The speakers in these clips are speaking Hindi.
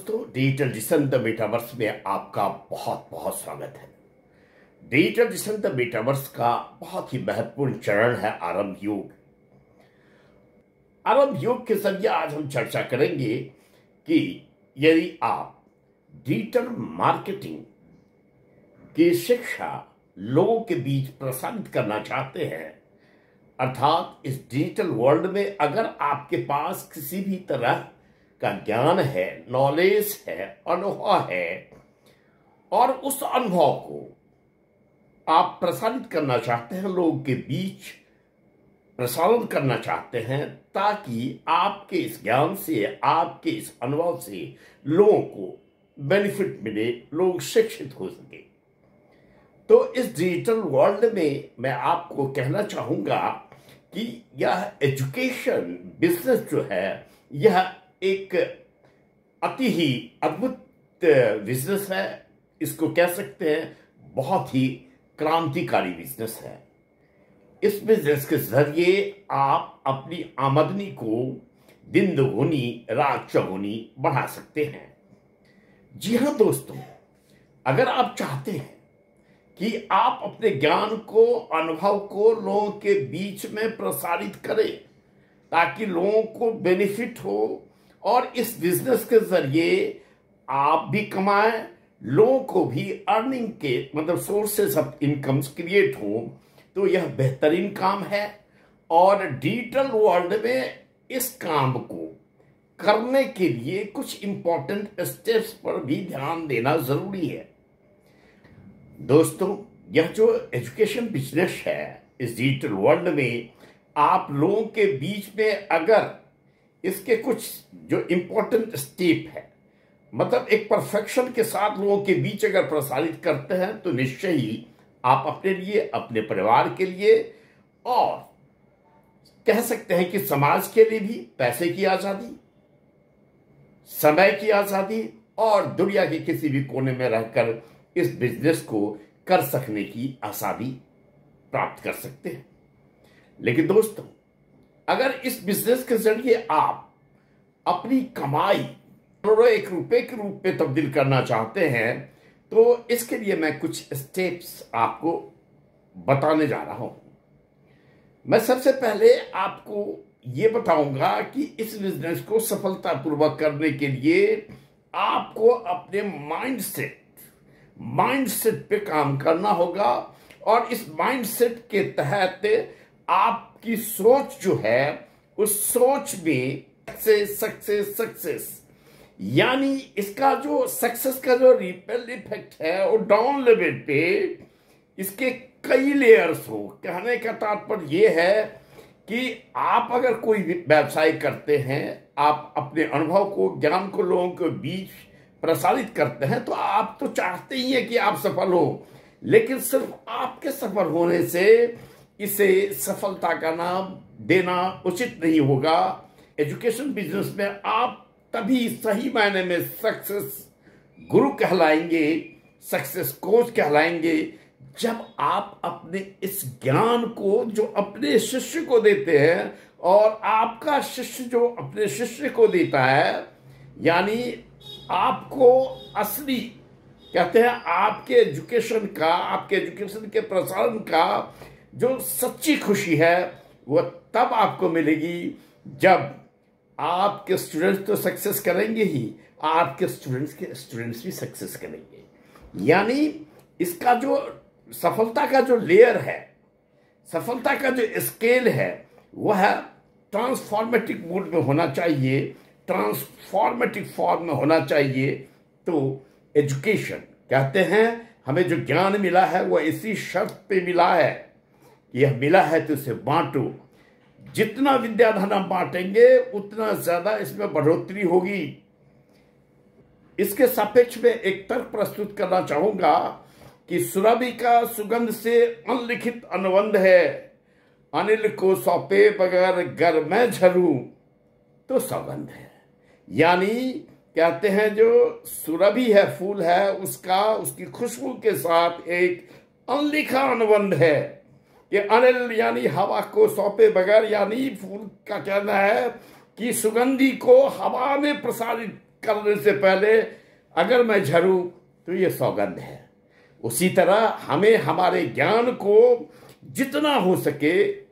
दोस्तों, डिजिटल डिजिटल द मेटावर्स में आपका बहुत बहुत स्वागत है। डिजिटल डिजिटल द मेटावर्स का बहुत ही महत्वपूर्ण चरण है आरंभ योग। आरंभ योग के जरिए आज हम चर्चा करेंगे कि यदि आप डिजिटल मार्केटिंग की शिक्षा लोगों के बीच प्रसारित करना चाहते हैं, अर्थात इस डिजिटल वर्ल्ड में अगर आपके पास किसी भी तरह का ज्ञान है, नॉलेज है, अनुभव है और उस अनुभव को आप प्रसारित करना चाहते हैं, लोगों के बीच प्रसारण करना चाहते हैं, ताकि आपके इस ज्ञान से, आपके इस अनुभव से लोगों को बेनिफिट मिले, लोग शिक्षित हो सके। तो इस डिजिटल वर्ल्ड में मैं आपको कहना चाहूंगा कि यह एजुकेशन बिजनेस जो है, यह एक अति ही अद्भुत बिजनेस है। इसको कह सकते हैं बहुत ही क्रांतिकारी बिजनेस है। इस बिजनेस के जरिए आप अपनी आमदनी को दिन दोगुनी रात चौगुनी बढ़ा सकते हैं। जी हाँ दोस्तों, अगर आप चाहते हैं कि आप अपने ज्ञान को, अनुभव को लोगों के बीच में प्रसारित करें ताकि लोगों को बेनिफिट हो और इस बिजनेस के जरिए आप भी कमाएं, लोगों को भी अर्निंग के मतलब सोर्सेस ऑफ इनकम्स क्रिएट हो, तो यह बेहतरीन काम है। और डिजिटल वर्ल्ड में इस काम को करने के लिए कुछ इंपॉर्टेंट स्टेप्स पर भी ध्यान देना जरूरी है। दोस्तों, यह जो एजुकेशन बिजनेस है इस डिजिटल वर्ल्ड में, आप लोगों के बीच में अगर इसके कुछ जो इंपॉर्टेंट स्टेप है, मतलब एक परफेक्शन के साथ लोगों के बीच अगर प्रसारित करते हैं, तो निश्चय ही आप अपने लिए, अपने परिवार के लिए और कह सकते हैं कि समाज के लिए भी पैसे की आजादी, समय की आजादी और दुनिया के किसी भी कोने में रहकर इस बिजनेस को कर सकने की आजादी प्राप्त कर सकते हैं। लेकिन दोस्तों, अगर इस बिजनेस के जरिए आप अपनी कमाई करोड़ों एक रुपए के रूप में तब्दील करना चाहते हैं, तो इसके लिए मैं कुछ स्टेप्स आपको बताने जा रहा हूं। मैं सबसे पहले आपको यह बताऊंगा कि इस बिजनेस को सफलतापूर्वक करने के लिए आपको अपने माइंडसेट पे काम करना होगा। और इस माइंडसेट के तहत आपकी सोच जो है, उस सोच में सक्सेस यानी इसका जो सक्सेस का जो रिपेल इफेक्ट है, वो डाउन लेवल पे इसके कई लेयर्स हो। कहने का तात्पर्य यह है कि आप अगर कोई व्यवसाय करते हैं, आप अपने अनुभव को, ज्ञान को लोगों के बीच प्रसारित करते हैं, तो आप तो चाहते ही हैं कि आप सफल हो, लेकिन सिर्फ आपके सफल होने से इसे सफलता का नाम देना उचित नहीं होगा। एजुकेशन बिजनेस में आप तभी सही मायने में सक्सेस गुरु कहलाएंगे, सक्सेस कोच कहलाएंगे, जब आप अपने इस ज्ञान को जो अपने शिष्य को देते हैं और आपका शिष्य जो अपने शिष्य को देता है, यानी आपको असली कहते हैं आपके एजुकेशन के प्रसारण का जो सच्ची खुशी है, वह तब आपको मिलेगी जब आपके स्टूडेंट्स तो सक्सेस करेंगे ही, आपके स्टूडेंट्स भी सक्सेस करेंगे। यानी इसका जो सफलता का जो लेयर है, सफलता का जो स्केल है, वह ट्रांसफॉर्मेटिव मोड में होना चाहिए, ट्रांसफॉर्मेटिव फॉर्म में होना चाहिए। तो एजुकेशन कहते हैं हमें जो ज्ञान मिला है वह इसी शर्त पे मिला है कि यह मिला है तो इसे बांटो। जितना विद्याधन हम बांटेंगे उतना ज्यादा इसमें बढ़ोतरी होगी। इसके सापेक्ष में एक तर्क प्रस्तुत करना चाहूंगा कि सुरभि का सुगंध से अनलिखित अनुबंध है, अनिल को सौंपे बगैर घर में झरूं तो सौगंध है। यानी कहते हैं जो सुरभि है, फूल है, उसकी खुशबू के साथ एक अनलिखा अनुबंध है कि अनिल यानी हवा को सौंपे बगैर, यानी फूल का कहना है कि सुगंधी को हवा में प्रसारित करने से पहले अगर मैं झरूं तो ये सौगंध है। उसी तरह हमें हमारे ज्ञान को जितना हो सके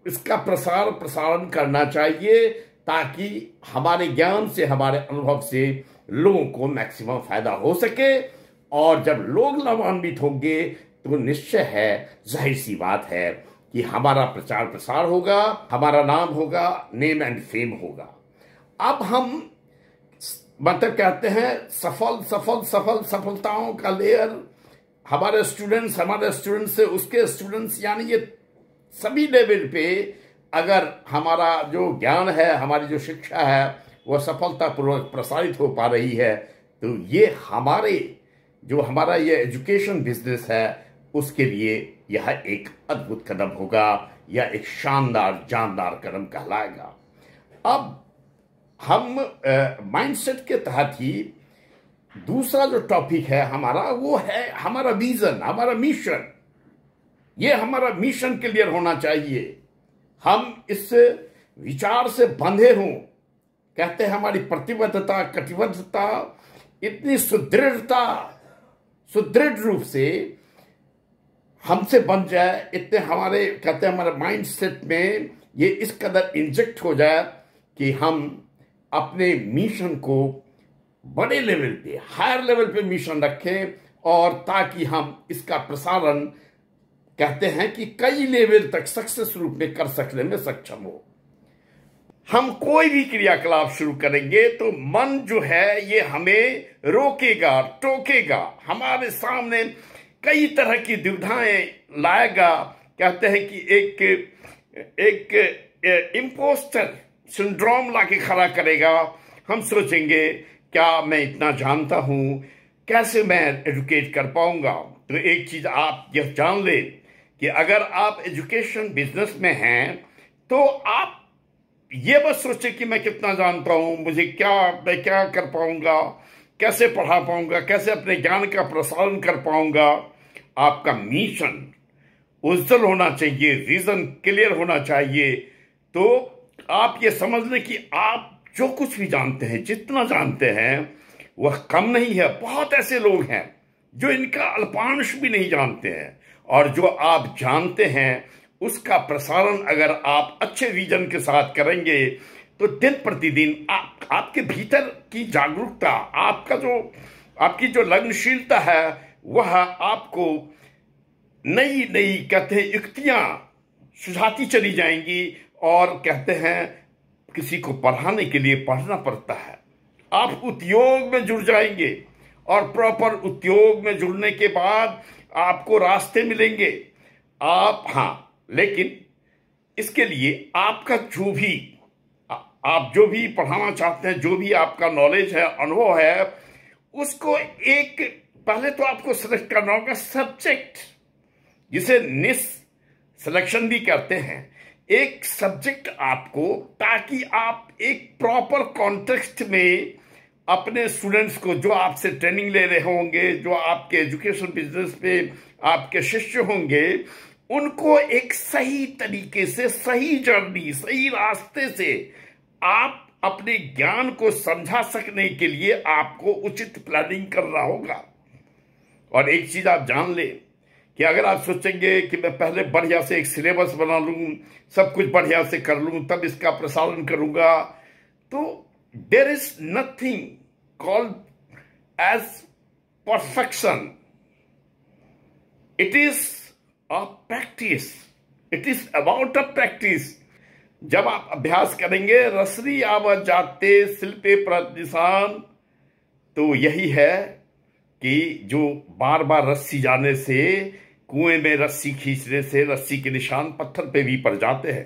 इसका प्रसारण करना चाहिए, ताकि हमारे ज्ञान से, हमारे अनुभव से लोगों को मैक्सिमम फायदा हो सके। और जब लोग लाभान्वित होंगे तो निश्चय है, जाहिर सी बात है कि हमारा प्रचार प्रसार होगा, हमारा नाम होगा, नेम एंड फेम होगा। अब हम मतलब कहते हैं सफलताओं का लेयर हमारे स्टूडेंट्स से उसके स्टूडेंट्स, यानी ये सभी लेवल पे अगर हमारा जो ज्ञान है, हमारी जो शिक्षा है वह सफलतापूर्वक प्रसारित हो पा रही है, तो ये हमारा ये एजुकेशन बिजनेस है उसके लिए यह एक अद्भुत कदम होगा, या एक शानदार जानदार कदम कहलाएगा। अब हम माइंडसेट के तहत ही दूसरा जो टॉपिक है हमारा, वो है हमारा विजन, हमारा मिशन। ये हमारा मिशन क्लियर होना चाहिए। हम इस विचार से बंधे हों, कहते हैं हमारी प्रतिबद्धता, कटिबद्धता इतनी सुदृढ़ रूप से हमसे बन जाए, इतने हमारे कहते हैं हमारे माइंड सेट में ये इस कदर इंजेक्ट हो जाए कि हम अपने मिशन को बड़े लेवल पे, हायर लेवल पे मिशन रखें, और ताकि हम इसका प्रसारण कहते हैं कि कई लेवल तक सक्सेस रूप में कर सकने में सक्षम हो। हम कोई भी क्रियाकलाप शुरू करेंगे तो मन जो है ये हमें रोकेगा, टोकेगा, हमारे सामने कई तरह की दुविधाएं लाएगा। कहते हैं कि एक इम्पोस्टर सिंड्रोम लाके खड़ा करेगा। हम सोचेंगे क्या मैं इतना जानता हूं, कैसे मैं एजुकेट कर पाऊंगा। तो एक चीज आप यह जान ले कि अगर आप एजुकेशन बिजनेस में हैं तो आप ये बस सोचे कि मैं कितना जानता हूं, मैं क्या कर पाऊंगा, कैसे पढ़ा पाऊंगा, कैसे अपने ज्ञान का प्रसारण कर पाऊंगा। आपका मिशन उज्जवल होना चाहिए, विजन क्लियर होना चाहिए। तो आप ये समझ लें कि आप जो कुछ भी जानते हैं, जितना जानते हैं वह कम नहीं है। बहुत ऐसे लोग हैं जो इनका अल्पांश भी नहीं जानते हैं, और जो आप जानते हैं उसका प्रसारण अगर आप अच्छे विजन के साथ करेंगे तो दिन प्रतिदिन आपके भीतर की जागरूकता, आपकी जो लगनशीलता है वह आपको नई नई कहते हैं युक्तियां सुझाती चली जाएंगी। और कहते हैं किसी को पढ़ाने के लिए पढ़ना पड़ता है। आप उद्योग में जुड़ जाएंगे, और प्रॉपर उद्योग में जुड़ने के बाद आपको रास्ते मिलेंगे। लेकिन इसके लिए आपका आप जो भी पढ़ाना चाहते हैं, जो भी आपका नॉलेज है, अनुभव है, उसको पहले तो आपको सिलेक्ट करना होगा सब्जेक्ट, जिसे निश सिलेक्शन भी करते हैं। एक सब्जेक्ट आपको, ताकि आप एक प्रॉपर कॉन्टेक्स्ट में अपने स्टूडेंट्स को, जो आपसे ट्रेनिंग ले रहे होंगे, जो आपके एजुकेशन बिजनेस पे आपके शिष्य होंगे, उनको एक सही तरीके से, सही जर्नी, सही रास्ते से आप अपने ज्ञान को समझा सकने के लिए आपको उचित प्लानिंग करना होगा। और एक चीज आप जान ले कि अगर आप सोचेंगे कि मैं पहले बढ़िया से एक सिलेबस बना लूं, सब कुछ बढ़िया से कर लूं, तब इसका प्रसारण करूंगा, तो there is nothing called as perfection. It is a practice, it is about a practice. जब आप अभ्यास करेंगे, रसरी आवत जाते शिल्पे प्रत निशान, तो यही है कि जो बार बार रस्सी जाने से, कुएं में रस्सी खींचने से रस्सी के निशान पत्थर पे भी पड़ जाते हैं।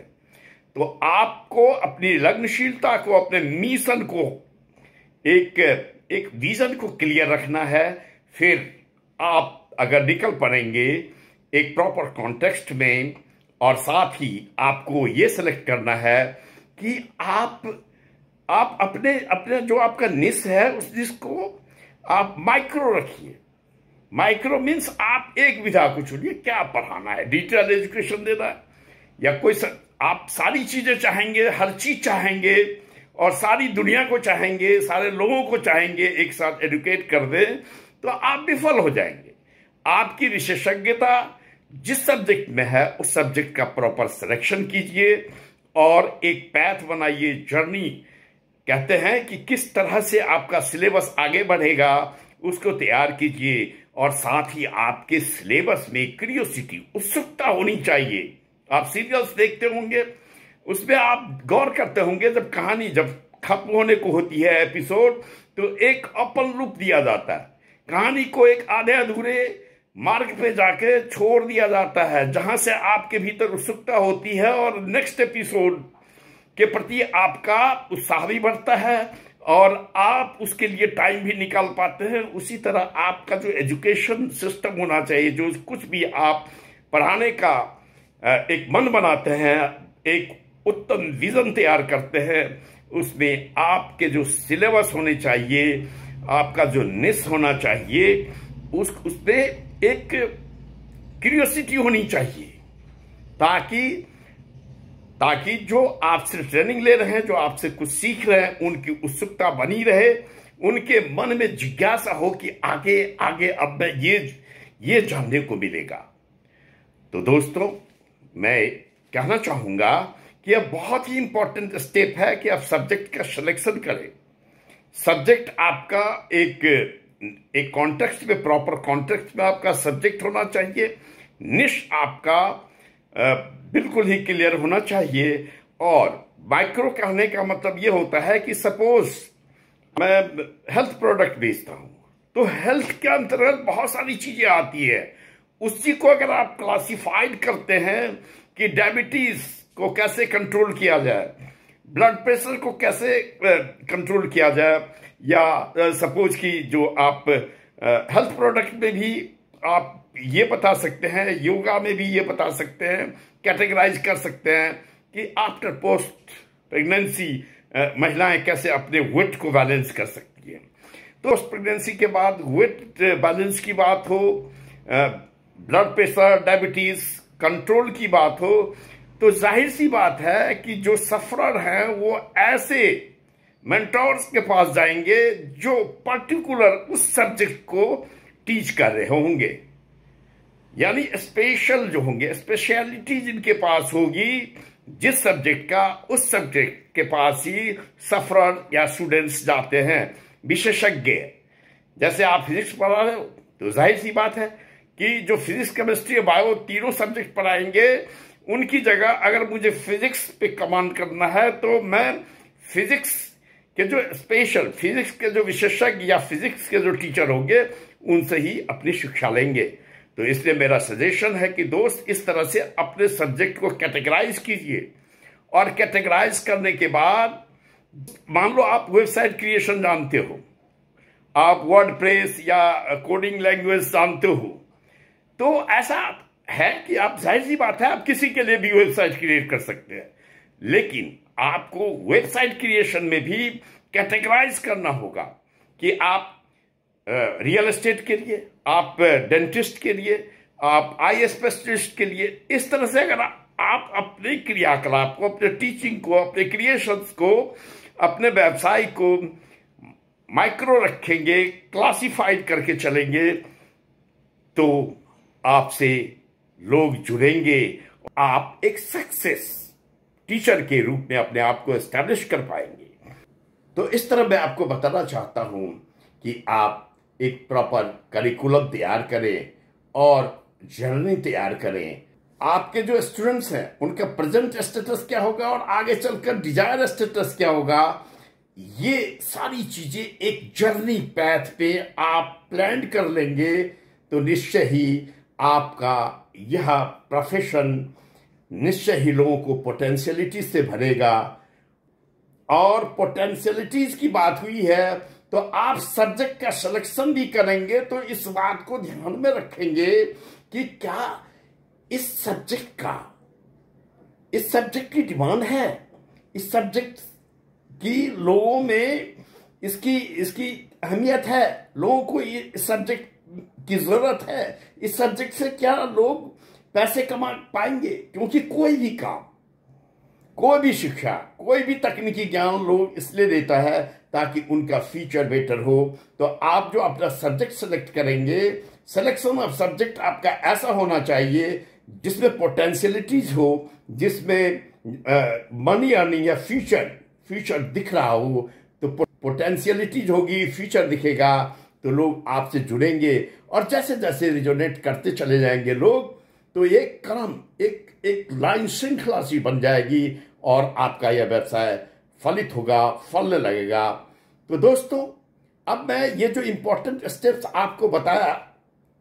तो आपको अपनी लगनशीलता को, अपने मिशन को, एक विजन को क्लियर रखना है। फिर आप अगर निकल पड़ेंगे एक प्रॉपर कॉन्टेक्स्ट में, और साथ ही आपको ये सिलेक्ट करना है कि आप अपने जो आपका निश है उस निश को आप माइक्रो रखिए। माइक्रो मीन्स आप एक विधा को चुनिए, क्या पढ़ाना है, डिजिटल एजुकेशन देना है या कोई आप सारी चीजें चाहेंगे, हर चीज चाहेंगे, और सारी दुनिया को चाहेंगे, सारे लोगों को चाहेंगे एक साथ एडुकेट कर दें, तो आप विफल हो जाएंगे। आपकी विशेषज्ञता जिस सब्जेक्ट में है उस सब्जेक्ट का प्रॉपर सिलेक्शन कीजिए और एक पैथ बनाइए, जर्नी कहते हैं कि किस तरह से आपका सिलेबस आगे बढ़ेगा उसको तैयार कीजिए। और साथ ही आपके सिलेबस में क्यूरियोसिटी, उत्सुकता होनी चाहिए। आप सीरियल्स देखते होंगे, उसमें आप गौर करते होंगे, जब कहानी जब खत्म होने को होती है एपिसोड, तो एक ओपन लूप दिया जाता है, कहानी को एक आधे अधूरे मार्ग पे जाके छोड़ दिया जाता है, जहां से आपके भीतर उत्सुकता होती है और नेक्स्ट एपिसोड के प्रति आपका उत्साह भी बढ़ता है और आप उसके लिए टाइम भी निकाल पाते हैं। उसी तरह आपका जो एजुकेशन सिस्टम होना चाहिए, जो कुछ भी आप पढ़ाने का एक मन बनाते हैं, एक उत्तम विजन तैयार करते हैं, उसमें आपके जो सिलेबस होने चाहिए, आपका जो निश होना चाहिए, उसमें एक क्यूरियोसिटी होनी चाहिए, ताकि जो आपसे ट्रेनिंग ले रहे हैं, जो आपसे कुछ सीख रहे हैं, उनकी उत्सुकता बनी रहे, उनके मन में जिज्ञासा हो कि आगे आगे अब मैं ये जानने को मिलेगा। तो दोस्तों, मैं कहना चाहूंगा कि यह बहुत ही इंपॉर्टेंट स्टेप है कि आप सब्जेक्ट का सिलेक्शन करें। सब्जेक्ट आपका एक कॉन्टेक्स्ट में, प्रॉपर कॉन्टेक्स्ट में आपका सब्जेक्ट होना चाहिए। निश आपका बिल्कुल ही क्लियर होना चाहिए। और माइक्रो कहने का मतलब यह होता है कि सपोज मैं हेल्थ प्रोडक्ट बेचता हूं, तो हेल्थ के अंतर्गत बहुत सारी चीजें आती है। उसी को अगर आप क्लासिफाइड करते हैं कि डायबिटीज को कैसे कंट्रोल किया जाए, ब्लड प्रेशर को कैसे कंट्रोल किया जाए, या सपोज कि जो आप हेल्थ प्रोडक्ट में भी आप ये बता सकते हैं, योगा में भी ये बता सकते हैं, कैटेगराइज कर सकते हैं कि आफ्टर पोस्ट प्रेगनेंसी महिलाएं कैसे अपने वेट को बैलेंस कर सकती हैं। तो पोस्ट प्रेगनेंसी के बाद वेट बैलेंस की बात हो, ब्लड प्रेशर, डायबिटीज कंट्रोल की बात हो, तो जाहिर सी बात है कि जो सफरर हैं वो ऐसे मेंटोर्स के पास जाएंगे जो पर्टिकुलर उस सब्जेक्ट को टीच कर रहे होंगे, यानी स्पेशल जो होंगे, स्पेशलिटी जिनके पास होगी जिस सब्जेक्ट का, उस सब्जेक्ट के पास ही सफरर या स्टूडेंट्स जाते हैं, विशेषज्ञ। जैसे आप फिजिक्स पढ़ा रहे हो तो जाहिर सी बात है कि जो फिजिक्स, केमिस्ट्री, बायो तीनों सब्जेक्ट पढ़ाएंगे, उनकी जगह अगर मुझे फिजिक्स पे कमांड करना है तो मैं फिजिक्स के जो स्पेशल, फिजिक्स के जो विशेषज्ञ या फिजिक्स के जो टीचर होंगे उनसे ही अपनी शिक्षा लेंगे। तो इसलिए मेरा सजेशन है कि दोस्त, इस तरह से अपने सब्जेक्ट को कैटेगराइज कीजिए। और कैटेगराइज करने के बाद, मान लो आप वेबसाइट क्रिएशन जानते हो, आप वर्डप्रेस या कोडिंग लैंग्वेज जानते हो, तो ऐसा है कि आप, जाहिर सी बात है, आप किसी के लिए भी वेबसाइट क्रिएट कर सकते हैं, लेकिन आपको वेबसाइट क्रिएशन में भी कैटेगराइज करना होगा कि आप रियल एस्टेट के लिए, आप डेंटिस्ट के लिए, आप आई स्पेशलिस्ट के लिए, इस तरह से अगर आप अपने क्रियाकलाप को, अपने टीचिंग को, अपने क्रिएशंस को, अपने व्यवसाय को माइक्रो रखेंगे, क्लासिफाइड करके चलेंगे, तो आपसे लोग जुड़ेंगे, आप एक सक्सेस टीचर के रूप में अपने आप को एस्टैब्लिश कर पाएंगे। तो इस तरह मैं आपको बताना चाहता हूं कि आप एक प्रॉपर करिकुलम तैयार करें और जर्नी तैयार करें। आपके जो स्टूडेंट्स हैं उनका प्रेजेंट स्टेटस क्या होगा और आगे चलकर डिजायर स्टेटस क्या होगा, ये सारी चीजें एक जर्नी पैथ पे आप प्लान कर लेंगे तो निश्चय ही आपका यह प्रोफेशन निश्चय ही लोगों को पोटेंशियलिटी से भरेगा। और पोटेंशियलिटीज की बात हुई है तो आप सब्जेक्ट का सिलेक्शन भी करेंगे तो इस बात को ध्यान में रखेंगे कि क्या इस सब्जेक्ट की डिमांड है, इस सब्जेक्ट की लोगों में इसकी अहमियत है, लोगों को इस सब्जेक्ट की जरूरत है, इस सब्जेक्ट से क्या लोग पैसे कमा पाएंगे। क्योंकि कोई भी काम कोई भी शिक्षा, कोई भी तकनीकी ज्ञान लोग इसलिए देता है ताकि उनका फ्यूचर बेटर हो। तो आप जो अपना सब्जेक्ट सेलेक्ट करेंगे, सिलेक्शन ऑफ सब्जेक्ट आपका ऐसा होना चाहिए जिसमें पोटेंशियलिटीज हो, जिसमें मनी अर्निंग या फ्यूचर दिख रहा हो। तो पोटेंशियलिटीज होगी, फ्यूचर दिखेगा, तो लोग आपसे जुड़ेंगे और जैसे जैसे रिजोनेट करते चले जाएंगे लोग, तो ये क्रम एक लाइन श्रृंखला सी बन जाएगी और आपका यह व्यवसाय फलित होगा, फलने लगेगा। तो दोस्तों, अब मैं ये जो इंपॉर्टेंट स्टेप्स आपको बताया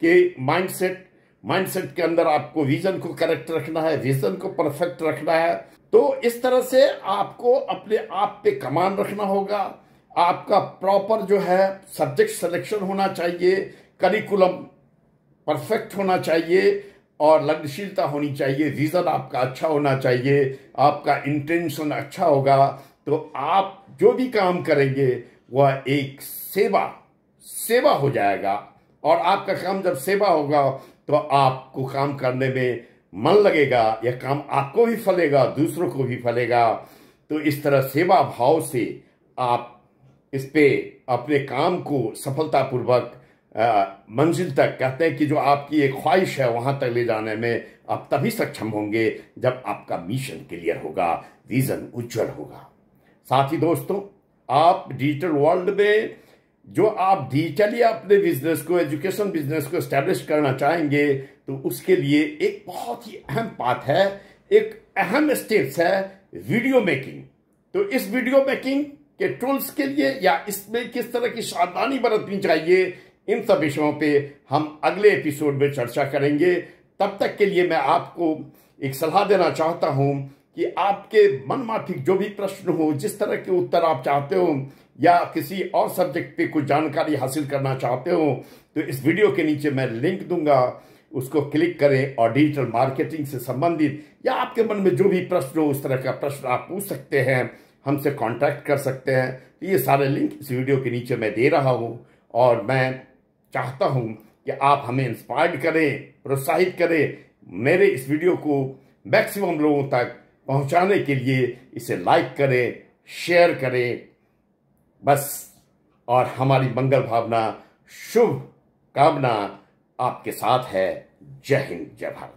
कि माइंडसेट के अंदर आपको विजन को करेक्ट रखना है, विजन को परफेक्ट रखना है, तो इस तरह से आपको अपने आप पे कमांड रखना होगा। आपका प्रॉपर जो है सब्जेक्ट सिलेक्शन होना चाहिए, करिकुलम परफेक्ट होना चाहिए और लगनशीलता होनी चाहिए, विजन आपका अच्छा होना चाहिए, आपका इंटेंशन अच्छा होगा। तो आप जो भी काम करेंगे वह एक सेवा हो जाएगा और आपका काम जब सेवा होगा तो आपको काम करने में मन लगेगा, यह काम आपको भी फलेगा, दूसरों को भी फलेगा। तो इस तरह सेवा भाव से आप इस पे अपने काम को सफलतापूर्वक मंजिल तक, कहते हैं कि जो आपकी एक ख्वाहिश है वहां तक ले जाने में आप तभी सक्षम होंगे जब आपका मिशन क्लियर होगा, विजन उज्जवल होगा। साथ ही दोस्तों, आप डिजिटल वर्ल्ड में जो आप डिजिटली अपने बिजनेस को, एजुकेशन बिजनेस को एस्टेब्लिश करना चाहेंगे, तो उसके लिए एक बहुत ही अहम बात है, एक अहम स्टेप्स है वीडियो मेकिंग। तो इस वीडियो मेकिंग के टूल्स के लिए या इसमें किस तरह की सावधानी बरतनी चाहिए, इन सब विषयों पे हम अगले एपिसोड में चर्चा करेंगे। तब तक के लिए मैं आपको एक सलाह देना चाहता हूं कि आपके मन माफिक जो भी प्रश्न हो, जिस तरह के उत्तर आप चाहते हो या किसी और सब्जेक्ट पे कुछ जानकारी हासिल करना चाहते हो, तो इस वीडियो के नीचे मैं लिंक दूंगा, उसको क्लिक करें और डिजिटल मार्केटिंग से संबंधित या आपके मन में जो भी प्रश्न हो, उस तरह का प्रश्न आप पूछ सकते हैं, हमसे कांटेक्ट कर सकते हैं। तो ये सारे लिंक इस वीडियो के नीचे मैं दे रहा हूं और मैं चाहता हूं कि आप हमें इंस्पायर्ड करें, प्रोत्साहित करें, मेरे इस वीडियो को मैक्सिमम लोगों तक पहुंचाने के लिए इसे लाइक करें, शेयर करें बस। और हमारी मंगल भावना, शुभ कामना आपके साथ है। जय हिंद, जय भारत।